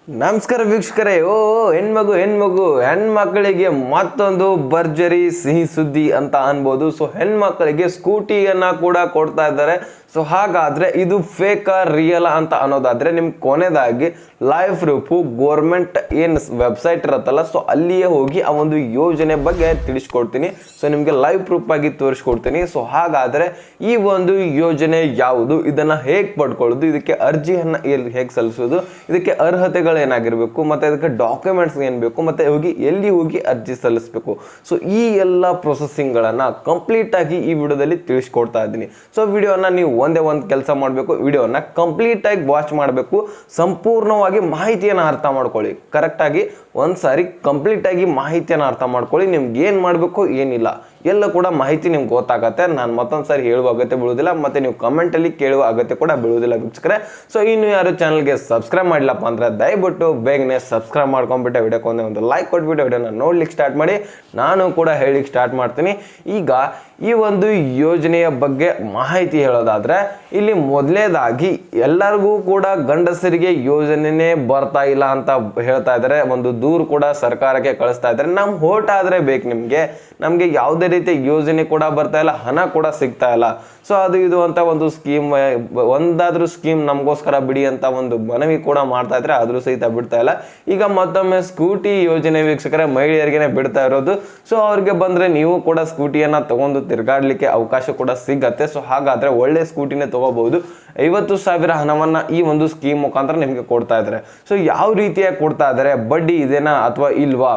ನಮಸ್ಕಾರ ವೀಕ್ಷಕರೇ. ಹೆಣ್ಮಕ್ಳಿಗೆ ಮತ್ತೊಂದು ಭರ್ಜರಿ ಸಿಹಿ ಸುದ್ದಿ ಅಂತ ಅನ್ಬೋದು. ಸೊ ಹೆಣ್ಮಕ್ಳಿಗೆ ಸ್ಕೂಟಿಯನ್ನ ಕೂಡ ಕೊಡ್ತಾ ಇದ್ದಾರೆ. ಸೊ ಹಾಗಾದ್ರೆ ಇದು ಫೇಕ್ ರಿಯಲ್ ಅಂತ ಅನ್ನೋದಾದ್ರೆ ನಿಮ್ಗೆ ಕೊನೆದಾಗಿ ಲೈವ್ ಪ್ರೂಫ್ ಗೋರ್ಮೆಂಟ್ ಏನು ವೆಬ್ಸೈಟ್ ಇರತ್ತಲ್ಲ, ಸೊ ಅಲ್ಲಿಯೇ ಹೋಗಿ ಆ ಒಂದು ಯೋಜನೆ ಬಗ್ಗೆ ತಿಳಿಸ್ಕೊಡ್ತೀನಿ. ಸೊ ನಿಮ್ಗೆ ಲೈವ್ ಪ್ರೂಫ್ ಆಗಿ ತೋರಿಸ್ಕೊಡ್ತೀನಿ. ಸೊ ಹಾಗಾದ್ರೆ ಈ ಒಂದು ಯೋಜನೆ ಯಾವುದು, ಇದನ್ನ ಹೇಗೆ ಪಡ್ಕೊಳ್ಳೋದು, ಇದಕ್ಕೆ ಅರ್ಜಿಯನ್ನ ಹೇಗೆ ಸಲ್ಲಿಸೋದು, ಇದಕ್ಕೆ ಅರ್ಹತೆಗಳು ಏನಾಗಿರ್ಬೇಕು, ಮತ್ತೆ ಇದಕ್ಕೆ ಡಾಕ್ಯುಮೆಂಟ್ಸ್ ಏನ್ ಬೇಕು, ಮತ್ತೆ ಎಲ್ಲಿ ಹೋಗಿ ಅರ್ಜಿ ಸಲ್ಲಿಸಬೇಕು. ಸೊ ಈ ಎಲ್ಲ ಪ್ರೊಸೆಸಿಂಗ್ ಗಳನ್ನ ಕಂಪ್ಲೀಟ್ ಆಗಿ ಈ ವಿಡಿಯೋದಲ್ಲಿ ತಿಳಿಸ್ಕೊಡ್ತಾ ಇದ್ದೀನಿ. ಸೊ ವಿಡಿಯೋನ ನೀವು ಒಂದೇ ಒಂದು ಕೆಲಸ ಮಾಡಬೇಕು, ವಿಡಿಯೋನ ಕಂಪ್ಲೀಟ್ ಆಗಿ ವಾಚ್ ಮಾಡಬೇಕು, ಸಂಪೂರ್ಣವಾಗಿ ಮಾಹಿತಿಯನ್ನು ಅರ್ಥ ಮಾಡ್ಕೊಳ್ಳಿ. ಕರೆಕ್ಟ್ ಆಗಿ ಒಂದ್ಸಾರಿ ಕಂಪ್ಲೀಟ್ ಆಗಿ ಮಾಹಿತಿಯನ್ನು ಅರ್ಥ ಮಾಡ್ಕೊಳ್ಳಿ. ನಿಮ್ಗೆ ಏನ್ ಮಾಡಬೇಕು ಏನಿಲ್ಲ ಎಲ್ಲ ಕೂಡ ಮಾಹಿತಿ ನಿಮ್ಗೆ ಗೊತ್ತಾಗತ್ತೆ. ನಾನು ಮತ್ತೊಂದ್ಸಾರಿ ಹೇಳುವ ಅಗತ್ಯ ಬೀಳುವುದಿಲ್ಲ, ಮತ್ತೆ ನೀವು ಕಮೆಂಟ್ ಅಲ್ಲಿ ಕೇಳುವ ಅಗತ್ಯ ಕೂಡ ಬೀಳುವುದಿಲ್ಲ ವೀಕ್ಷಕರೇ. ಸೊ ಇನ್ನು ಯಾರು ಚಾನಲ್ಗೆ ಸಬ್ಸ್ಕ್ರೈಬ್ ಮಾಡಿಲ್ಲಪ್ಪ ಅಂದ್ರೆ ದಯವಿಟ್ಟು ಬೇಗನೆ ಸಬ್ಸ್ಕ್ರೈಬ್ ಮಾಡ್ಕೊಂಡ್ಬಿಟ್ಟು ವಿಡಿಯೋಕ್ಕೆ ಒಂದು ಲೈಕ್ ಕೊಟ್ಬಿಟ್ಟು ವಿಡಿಯೋನ ನೋಡ್ಲಿಕ್ಕೆ ಸ್ಟಾರ್ಟ್ ಮಾಡಿ. ನಾನು ಕೂಡ ಹೇಳಿಕ್ಕೆ ಸ್ಟಾರ್ಟ್ ಮಾಡ್ತೀನಿ. ಈಗ ಈ ಒಂದು ಯೋಜನೆಯ ಬಗ್ಗೆ ಮಾಹಿತಿ ಹೇಳೋದಾದ್ರೆ, ಇಲ್ಲಿ ಮೊದಲನೇದಾಗಿ ಎಲ್ಲರಿಗೂ ಕೂಡ ಗಂಡಸರಿಗೆ ಯೋಜನೆನೇ ಬರ್ತಾ ಇಲ್ಲ ಅಂತ ಹೇಳ್ತಾ ಇದ್ದಾರೆ. ಒಂದು ದೂರು ಕೂಡ ಸರ್ಕಾರಕ್ಕೆ ಕಳಿಸ್ತಾ ಇದ್ದಾರೆ. ನಮ್ ಹೋಟ್ ಆದ್ರೆ ಬೇಕು, ನಮ್ಗೆ ಯಾವುದೇ ರೀತಿ ಯೋಜನೆ ಕೂಡ ಬರ್ತಾ ಇಲ್ಲ, ಹಣ ಕೂಡ ಸಿಗ್ತಾ ಇಲ್ಲ. ಸೊ ಅದು ಇದು ಅಂತ ಒಂದು ಸ್ಕೀಮ್, ಒಂದಾದ್ರೂ ಸ್ಕೀಮ್ ನಮಗೋಸ್ಕರ ಬಿಡಿ ಅಂತ ಒಂದು ಮನವಿ ಕೂಡ ಮಾಡ್ತಾ ಇದ್ರೆ, ಆದ್ರೂ ಸಹಿತ ಬಿಡ್ತಾ ಇಲ್ಲ. ಈಗ ಮತ್ತೊಮ್ಮೆ ಸ್ಕೂಟಿ ಯೋಜನೆ ವೀಕ್ಷಕರೇ ಮಹಿಳೆಯರಿಗೆ ಬಿಡ್ತಾ ಇರೋದು. ಸೊ ಅವ್ರಿಗೆ ಬಂದ್ರೆ ನೀವು ಕೂಡ ಸ್ಕೂಟಿಯನ್ನ ತಗೊಂಡು ತಿರ್ಗಾಡ್ಲಿಕ್ಕೆ ಅವಕಾಶ ಕೂಡ ಸಿಗತ್ತೆ. ಸೊ ಹಾಗಾದ್ರೆ ಒಳ್ಳೆ ಸ್ಕೂಟಿನೇ ತಗೋಬಹುದು. 50,000 ಹಣವನ್ನ ಈ ಒಂದು ಸ್ಕೀಮ್ ಮುಖಾಂತರ ನಿಮ್ಗೆ ಕೊಡ್ತಾ ಇದ್ದಾರೆ. ಸೊ ಯಾವ ರೀತಿಯಾಗಿ ಕೊಡ್ತಾ ಇದ್ದಾರೆ, ಬಡ್ಡಿ ಇದೆನಾ ಅಥವಾ ಇಲ್ವಾ,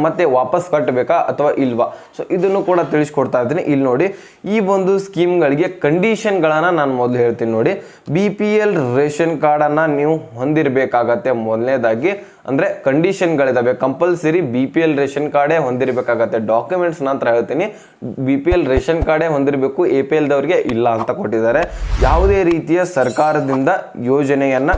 ಮತ್ತೆ ವಾಪಸ್ ಕಟ್ಟಬೇಕಾ ಅಥವಾ ಇಲ್ವಾ, ಸೊ ಇದನ್ನು ಕೂಡ ತಿಳಿಸ್ಕೊಡ್ತಾ ಇದ್ದೀನಿ. ಇಲ್ಲಿ ನೋಡಿ, ಈ ಒಂದು ಸ್ಕೀಮ್ಗಳಿಗೆ ಕಂಡೀಷನ್ಗಳನ್ನ ನಾನು ಮೊದಲು ಹೇಳ್ತೀನಿ ನೋಡಿ. BPL ರೇಷನ್ ಕಾರ್ಡ್ ಅನ್ನ ನೀವು ಹೊಂದಿರಬೇಕಾಗತ್ತೆ. ಮೊದಲನೇದಾಗಿ ಅಂದ್ರೆ ಕಂಡೀಷನ್ಗಳಿದಾವೆ, ಕಂಪಲ್ಸರಿ BPL ರೇಷನ್ ಕಾರ್ಡೇ ಹೊಂದಿರಬೇಕಾಗತ್ತೆ. ಡಾಕ್ಯುಮೆಂಟ್ಸ್ ನಂತರ ಹೇಳ್ತೀನಿ. BPL ರೇಷನ್ ಕಾರ್ಡೇ ಹೊಂದಿರಬೇಕು, APL ದವರಿಗೆ ಇಲ್ಲ ಅಂತ ಕೊಟ್ಟಿದ್ದಾರೆ. ಯಾವುದೇ ರೀತಿಯ ಸರ್ಕಾರದಿಂದ ಯೋಜನೆಯನ್ನ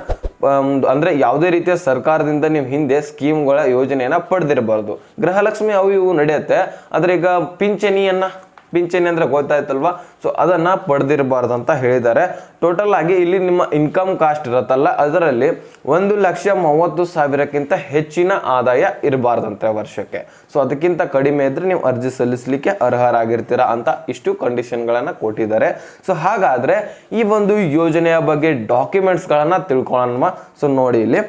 ಅಂದ್ರೆ ಯಾವುದೇ ರೀತಿಯ ಸರ್ಕಾರದಿಂದ ನೀವು ಹಿಂದೆ ಸ್ಕೀಮ್ಗಳ ಯೋಜನೆಯನ್ನ ಪಡೆದಿರಬಾರ್ದು. ಗೃಹಲಕ್ಷ್ಮಿ ಅವು ಇವು ನಡೆಯುತ್ತೆ, ಆದ್ರೆ ಈಗ ಪಿಂಚಣಿ ಅಂದ್ರೆ ಗೊತ್ತಾಯ್ತಲ್ವಾ, ಸೊ ಅದನ್ನ ಪಡೆದಿರಬಾರ್ದು ಅಂತ ಹೇಳಿದ್ದಾರೆ. ಟೋಟಲ್ ಆಗಿ ಇಲ್ಲಿ ನಿಮ್ಮ ಇನ್ಕಮ್ ಕಾಸ್ಟ್ ಇರತ್ತಲ್ಲ, ಅದರಲ್ಲಿ 1,30,30,000ಕ್ಕಿಂತ ಹೆಚ್ಚಿನ ಆದಾಯ ಇರಬಾರ್ದಂತೆ ವರ್ಷಕ್ಕೆ. ಸೊ ಅದಕ್ಕಿಂತ ಕಡಿಮೆ ಇದ್ರೆ ನೀವು ಅರ್ಜಿ ಸಲ್ಲಿಸಲಿಕ್ಕೆ ಅರ್ಹರಾಗಿರ್ತೀರಾ ಅಂತ ಇಷ್ಟು ಕಂಡೀಷನ್ಗಳನ್ನ ಕೊಟ್ಟಿದ್ದಾರೆ. ಸೊ ಹಾಗಾದ್ರೆ ಈ ಒಂದು ಯೋಜನೆಯ ಬಗ್ಗೆ ಡಾಕ್ಯುಮೆಂಟ್ಸ್ ಗಳನ್ನ ತಿಳ್ಕೊಳ್ಳೋಣ. ಸೊ ನೋಡಿ, ಇಲ್ಲಿ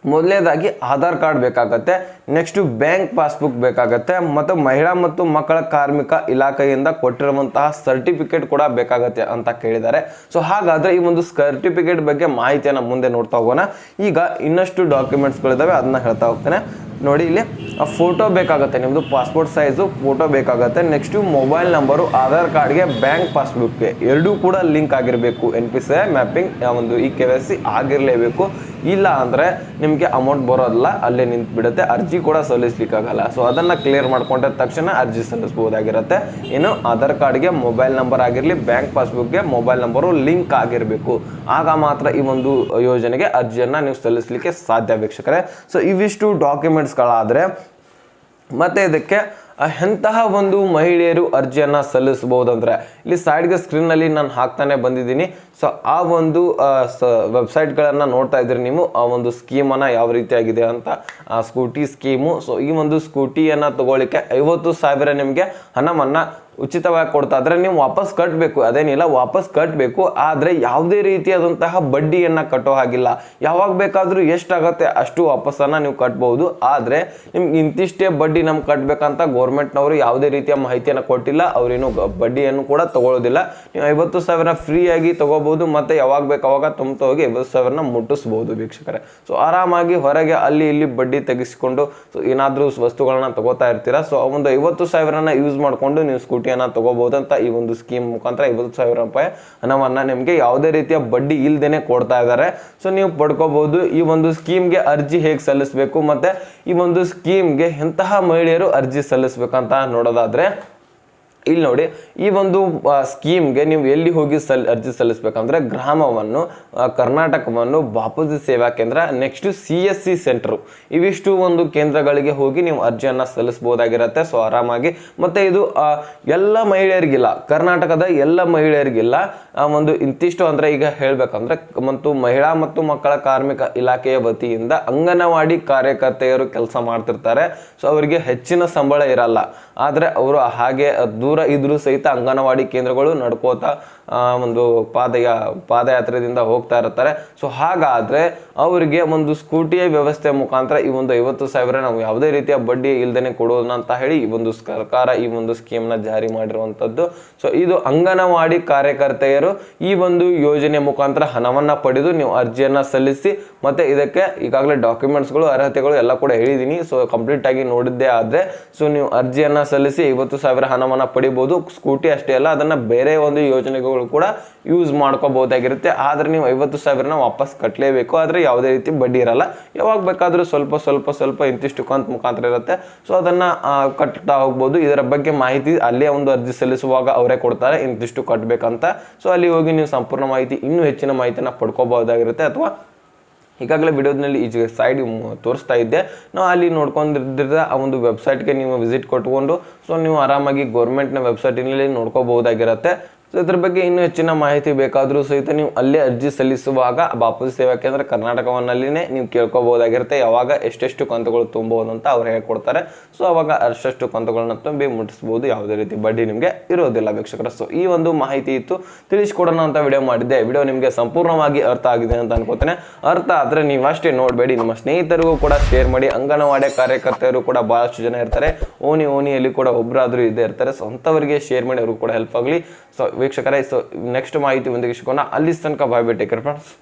ಮೊದಲನೇದಾಗಿ ಆಧಾರ್ ಕಾರ್ಡ್ ಬೇಕಾಗತ್ತೆ, ನೆಕ್ಸ್ಟ್ ಬ್ಯಾಂಕ್ ಪಾಸ್ಬುಕ್ ಬೇಕಾಗತ್ತೆ, ಮತ್ತು ಮಹಿಳಾ ಮತ್ತು ಮಕ್ಕಳ ಕಾರ್ಮಿಕ ಇಲಾಖೆಯಿಂದ ಕೊಟ್ಟಿರುವಂತಹ ಸರ್ಟಿಫಿಕೇಟ್ ಕೂಡ ಬೇಕಾಗತ್ತೆ ಅಂತ ಕೇಳಿದ್ದಾರೆ. ಸೊ ಹಾಗಾದ್ರೆ ಈ ಒಂದು ಸರ್ಟಿಫಿಕೇಟ್ ಬಗ್ಗೆ ಮಾಹಿತಿಯನ್ನು ಮುಂದೆ ನೋಡ್ತಾ ಹೋಗೋಣ. ಈಗ ಇನ್ನಷ್ಟು ಡಾಕ್ಯುಮೆಂಟ್ಸ್ಗಳಿದಾವೆ, ಅದನ್ನ ಹೇಳ್ತಾ ಹೋಗ್ತೇನೆ. ನೋಡಿ, ಇಲ್ಲಿ ಫೋಟೋ ಬೇಕಾಗುತ್ತೆ, ನಿಮ್ಮದು ಪಾಸ್ಪೋರ್ಟ್ ಸೈಜು ಫೋಟೋ ಬೇಕಾಗುತ್ತೆ. ನೆಕ್ಸ್ಟು ಮೊಬೈಲ್ ನಂಬರು ಆಧಾರ್ ಕಾರ್ಡ್ಗೆ ಬ್ಯಾಂಕ್ ಪಾಸ್ಬುಕ್ಗೆ ಎರಡೂ ಕೂಡ ಲಿಂಕ್ ಆಗಿರಬೇಕು. NPCI ಮ್ಯಾಪಿಂಗ್ ಒಂದು KYC ಆಗಿರಲೇಬೇಕು. ಇಲ್ಲ ಅಂದರೆ ನಿಮಗೆ ಅಮೌಂಟ್ ಬರೋದಿಲ್ಲ, ಅಲ್ಲೇ ನಿಂತು ಬಿಡುತ್ತೆ, ಅರ್ಜಿ ಕೂಡ ಸಲ್ಲಿಸ್ಲಿಕ್ಕಾಗಲ್ಲ. ಸೊ ಅದನ್ನು ಕ್ಲಿಯರ್ ಮಾಡ್ಕೊಂಡ ತಕ್ಷಣ ಅರ್ಜಿ ಸಲ್ಲಿಸ್ಬೋದಾಗಿರುತ್ತೆ. ಇನ್ನು ಆಧಾರ್ ಕಾರ್ಡ್ಗೆ ಮೊಬೈಲ್ ನಂಬರ್ ಆಗಿರಲಿ, ಬ್ಯಾಂಕ್ ಪಾಸ್ಬುಕ್ಗೆ ಮೊಬೈಲ್ ನಂಬರು ಲಿಂಕ್ ಆಗಿರಬೇಕು. ಆಗ ಮಾತ್ರ ಈ ಒಂದು ಯೋಜನೆಗೆ ಅರ್ಜಿಯನ್ನು ನೀವು ಸಲ್ಲಿಸಲಿಕ್ಕೆ ಸಾಧ್ಯ ವೀಕ್ಷಕರೇ. ಸೊ ಇವಿಷ್ಟು ಡಾಕ್ಯುಮೆಂಟ್ಸ್ಗಳಾದರೆ ಮತ್ತೆ ಇದಕ್ಕೆ ಎಂತಹ ಒಂದು ಮಹಿಳೆಯರು ಅರ್ಜಿಯನ್ನು ಸಲ್ಲಿಸಬಹುದು ಅಂದ್ರೆ, ಇಲ್ಲಿ ಸೈಡ್ಗೆ ಸ್ಕ್ರೀನ್ನಲ್ಲಿ ನಾನು ಹಾಕ್ತಾನೆ ಬಂದಿದ್ದೀನಿ. ಸೊ ಆ ಒಂದು ವೆಬ್ಸೈಟ್ಗಳನ್ನು ನೋಡ್ತಾ ಇದ್ರಿ ನೀವು, ಆ ಒಂದು ಸ್ಕೀಮನ್ನು ಯಾವ ರೀತಿಯಾಗಿದೆ ಅಂತ, ಆ ಸ್ಕೂಟಿ ಸ್ಕೀಮು. ಸೊ ಈ ಒಂದು ಸ್ಕೂಟಿಯನ್ನು ತಗೊಳ್ಳಿಕ್ಕೆ 50,000 ನಿಮಗೆ ಹಣವನ್ನು ಉಚಿತವಾಗಿ ಕೊಡ್ತಾ ಇದ್ರೆ ನೀವು ವಾಪಸ್ ಕಟ್ಟಬೇಕು. ಅದೇನಿಲ್ಲ, ವಾಪಸ್ ಕಟ್ಟಬೇಕು, ಆದರೆ ಯಾವುದೇ ರೀತಿಯಾದಂತಹ ಬಡ್ಡಿಯನ್ನು ಕಟ್ಟೋ ಹಾಗಿಲ್ಲ. ಯಾವಾಗ ಬೇಕಾದರೂ ಎಷ್ಟಾಗುತ್ತೆ ಅಷ್ಟು ವಾಪಸ್ಸನ್ನು ನೀವು ಕಟ್ಬಹುದು. ಆದರೆ ನಿಮ್ಗೆ ಇಂತಿಷ್ಟೇ ಬಡ್ಡಿ ನಮ್ಗೆ ಕಟ್ಟಬೇಕಂತ ಗೌರ್ಮೆಂಟ್ನವರು ಯಾವುದೇ ರೀತಿಯ ಮಾಹಿತಿಯನ್ನು ಕೊಟ್ಟಿಲ್ಲ. ಅವರೇನು ಬಡ್ಡಿಯನ್ನು ಕೂಡ ತಗೊಳ್ಳೋದಿಲ್ಲ. ನೀವು 50,000 ಫ್ರೀಯಾಗಿ ತಗೋಬಹುದು, ಮತ್ತು ಯಾವಾಗ ಬೇಕು ಅವಾಗ ತುಂಬ ಹೋಗಿ 50,000 ಮುಟ್ಟಿಸ್ಬೋದು ವೀಕ್ಷಕರೇ. ಸೊ ಆರಾಮಾಗಿ ಹೊರಗೆ ಅಲ್ಲಿ ಇಲ್ಲಿ ಬಡ್ಡಿ ತೆಗೆಸಿಕೊಂಡು ಸೊ ಏನಾದರೂ ವಸ್ತುಗಳನ್ನ ತಗೋತಾ ಇರ್ತೀರಾ. ಸೊ ಒಂದು 50,000 ಯೂಸ್ ಮಾಡಿಕೊಂಡು ನೀವು ಸ್ಕೂಟಿ ತಗೋಬಹುದಂತ ಈ ಒಂದು ಸ್ಕೀಮ್ ಮುಖಾಂತರ 50,000 ರೂಪಾಯಿ ಹಣವನ್ನ ನಿಮ್ಗೆ ಯಾವುದೇ ರೀತಿಯ ಬಡ್ಡಿ ಇಲ್ದೇನೆ ಕೊಡ್ತಾ ಇದ್ದಾರೆ. ಸೊ ನೀವು ಪಡ್ಕೋಬಹುದು. ಈ ಒಂದು ಸ್ಕೀಮ್ಗೆ ಅರ್ಜಿ ಹೇಗೆ ಸಲ್ಲಿಸಬೇಕು, ಮತ್ತೆ ಈ ಒಂದು ಸ್ಕೀಮ್ಗೆ ಎಂತಹ ಮಹಿಳೆಯರು ಅರ್ಜಿ ಸಲ್ಲಿಸಬೇಕಂತ ನೋಡೋದಾದ್ರೆ, ಇಲ್ಲಿ ನೋಡಿ, ಈ ಒಂದು ಸ್ಕೀಮ್ಗೆ ನೀವು ಎಲ್ಲಿ ಹೋಗಿ ಅರ್ಜಿ ಸಲ್ಲಿಸಬೇಕಂದ್ರೆ ಗ್ರಾಮವನ್ನು, ಕರ್ನಾಟಕವನ್ನು, ಬಾಪೂಜಿ ಸೇವಾ ಕೇಂದ್ರ, ನೆಕ್ಸ್ಟ್ CSC ಸೆಂಟರ್, ಇವಿಷ್ಟು ಒಂದು ಕೇಂದ್ರಗಳಿಗೆ ಹೋಗಿ ನೀವು ಅರ್ಜಿಯನ್ನು ಸಲ್ಲಿಸಬಹುದಾಗಿರುತ್ತೆ. ಸೊ ಆರಾಮಾಗಿ. ಮತ್ತೆ ಇದು ಎಲ್ಲ ಮಹಿಳೆಯರಿಗಿಲ್ಲ, ಕರ್ನಾಟಕದ ಎಲ್ಲ ಮಹಿಳೆಯರಿಗಿಲ್ಲ. ಒಂದು ಇಂತಿಷ್ಟು ಅಂದ್ರೆ ಈಗ ಹೇಳ್ಬೇಕಂದ್ರೆ ಮತ್ತು ಮಹಿಳಾ ಮತ್ತು ಮಕ್ಕಳ ಕಾರ್ಮಿಕ ಇಲಾಖೆಯ ವತಿಯಿಂದ ಅಂಗನವಾಡಿ ಕಾರ್ಯಕರ್ತೆಯರು ಕೆಲಸ ಮಾಡ್ತಿರ್ತಾರೆ. ಸೊ ಅವರಿಗೆ ಹೆಚ್ಚಿನ ಸಂಬಳ ಇರಲ್ಲ, ಆದ್ರೆ ಅವರು ಹಾಗೆ ದೂರ ಇದ್ರೂ ಸಹಿತ ಅಂಗನವಾಡಿ ಕೇಂದ್ರಗಳು ನಡ್ಕೋತಾ ಒಂದು ಪಾದಯಾತ್ರೆದಿಂದ ಹೋಗ್ತಾ ಇರ್ತಾರೆ. ಸೊ ಹಾಗಾದ್ರೆ ಅವರಿಗೆ ಒಂದು ಸ್ಕೂಟಿಯ ವ್ಯವಸ್ಥೆ ಮುಖಾಂತರ ಈ ಒಂದು 50,000 ನಾವು ಯಾವುದೇ ರೀತಿಯ ಬಡ್ಡಿ ಇಲ್ದೇನೆ ಕೊಡೋಣ ಅಂತ ಹೇಳಿ ಈ ಒಂದು ಸರ್ಕಾರ ಈ ಒಂದು ಸ್ಕೀಮ್ ನ ಜಾರಿ ಮಾಡಿರುವಂತದ್ದು. ಸೊ ಇದು ಅಂಗನವಾಡಿ ಕಾರ್ಯಕರ್ತೆಯರು ಈ ಒಂದು ಯೋಜನೆ ಮುಖಾಂತರ ಹಣವನ್ನ ಪಡೆದು ನೀವು ಅರ್ಜಿಯನ್ನ ಸಲ್ಲಿಸಿ, ಮತ್ತೆ ಇದಕ್ಕೆ ಈಗಾಗಲೇ ಡಾಕ್ಯುಮೆಂಟ್ಸ್ಗಳು, ಅರ್ಹತೆಗಳು ಎಲ್ಲ ಕೂಡ ಹೇಳಿದೀನಿ. ಸೊ ಕಂಪ್ಲೀಟ್ ಆಗಿ ನೋಡಿದ್ದೇ ಆದ್ರೆ ಸೊ ನೀವು ಅರ್ಜಿಯನ್ನ ಸಲ್ಲಿಸಿ 50,000 ಹಣವನ್ನ ಪಡಿಬಹುದು. ಸ್ಕೂಟಿ ಅಷ್ಟೇ ಅಲ್ಲ, ಅದನ್ನ ಬೇರೆ ಒಂದು ಯೋಜನೆಗಳು ಕೂಡ ಯೂಸ್ ಮಾಡ್ಕೋಬಹುದಾಗಿರುತ್ತೆ. ಆದ್ರೆ ನೀವು 50,000 ವಾಪಸ್ ಕಟ್ಟಲೇಬೇಕು. ಆದ್ರೆ ಯಾವುದೇ ರೀತಿ ಬಡ್ಡಿ ಇರಲ್ಲ. ಯಾವಾಗ ಬೇಕಾದ್ರೂ ಸ್ವಲ್ಪ ಇಂತಿಷ್ಟು ಕಂತು ಮುಖಾಂತರ ಇರುತ್ತೆ. ಸೊ ಅದನ್ನ ಕಟ್ತಾ ಹೋಗ್ಬೋದು. ಇದರ ಬಗ್ಗೆ ಮಾಹಿತಿ ಅಲ್ಲೇ ಒಂದು ಅರ್ಜಿ ಸಲ್ಲಿಸುವಾಗ ಅವರೇ ಕೊಡ್ತಾರೆ, ಇಂತಿಷ್ಟು ಕಟ್ಟಬೇಕಂತ. ಸೊ ಅಲ್ಲಿ ಹೋಗಿ ನೀವು ಸಂಪೂರ್ಣ ಮಾಹಿತಿ, ಇನ್ನೂ ಹೆಚ್ಚಿನ ಮಾಹಿತಿನ ಪಡ್ಕೋಬಹುದಾಗಿರುತ್ತೆ. ಅಥವಾ ಈಗಾಗಲೇ ವಿಡಿಯೋದಲ್ಲಿ ಈ ಸೈಡ್ ತೋರಿಸ್ತಾ ಇದ್ದೆ, ನಾವು ಅಲ್ಲಿ ನೋಡ್ಕೊಂಡಿದ್ದ ಆ ಒಂದು ವೆಬ್ಸೈಟ್ಗೆ ನೀವು ವಿಸಿಟ್ ಕೊಟ್ಕೊಂಡು ಸೊ ನೀವು ಆರಾಮಾಗಿ ಗೌರ್ಮೆಂಟ್ನ ವೆಬ್ಸೈಟಿನಲ್ಲಿ ನೋಡ್ಕೋಬಹುದಾಗಿರುತ್ತೆ. ಸೊ ಇದ್ರ ಬಗ್ಗೆ ಇನ್ನೂ ಹೆಚ್ಚಿನ ಮಾಹಿತಿ ಬೇಕಾದರೂ ಸಹಿತ ನೀವು ಅಲ್ಲೇ ಅರ್ಜಿ ಸಲ್ಲಿಸುವಾಗ ಬಾಪೂಜಿ ಸೇವಾ ಕೇಂದ್ರ ಕರ್ನಾಟಕವನ್ನಲ್ಲಿನೇ ನೀವು ಕೇಳ್ಕೋಬಹುದಾಗಿರುತ್ತೆ. ಯಾವಾಗ ಎಷ್ಟೆಷ್ಟು ಕಂತುಗಳು ತುಂಬಬಹುದು ಅಂತ ಅವ್ರು ಹೇಳ್ಕೊಡ್ತಾರೆ. ಸೊ ಅವಾಗ ಅಷ್ಟೆಷ್ಟು ಕಂತುಗಳನ್ನ ತುಂಬಿ ಮುಟ್ಟಿಸ್ಬೋದು. ಯಾವುದೇ ರೀತಿ ಬಡ್ಡಿ ನಿಮಗೆ ಇರೋದಿಲ್ಲ ವೀಕ್ಷಕರ. ಸೊ ಈ ಒಂದು ಮಾಹಿತಿ ಇತ್ತು, ತಿಳಿಸ್ಕೊಡೋಣ ಅಂತ ವಿಡಿಯೋ ಮಾಡಿದ್ದೆ. ವಿಡಿಯೋ ನಿಮಗೆ ಸಂಪೂರ್ಣವಾಗಿ ಅರ್ಥ ಆಗಿದೆ ಅಂತ ಅನ್ಕೋತೇನೆ. ಅರ್ಥ ಆದ್ರೆ ನೀವು ಅಷ್ಟೇ ನೋಡಬೇಡಿ, ನಿಮ್ಮ ಸ್ನೇಹಿತರಿಗೂ ಕೂಡ ಶೇರ್ ಮಾಡಿ. ಅಂಗನವಾಡಿ ಕಾರ್ಯಕರ್ತೆಯರು ಕೂಡ ಬಹಳಷ್ಟು ಜನ ಇರ್ತಾರೆ, ಓಣಿಯಲ್ಲಿ ಕೂಡ ಒಬ್ಬರಾದ್ರೂ ಇದ್ದೇ ಇರ್ತಾರೆ. ಸೊ ಅಂಥವರಿಗೆ ಶೇರ್ ಮಾಡಿ, ಅವ್ರಿಗೂ ಕೂಡ ಹೆಲ್ಪ್ ಆಗಲಿ. ಸೊ ವೀಕ್ಷಕರೇ, ಸೊ ನೆಕ್ಸ್ಟ್ ಮಾಹಿತಿ ಒಂದಿಗೆ ಸಿಗೋಣ. ಅಲ್ಲಿ ತನಕ ಬಾಯ್, ಟೇಕ್ ಕೇರ್ ಫ್ರೆಂಡ್ಸ್.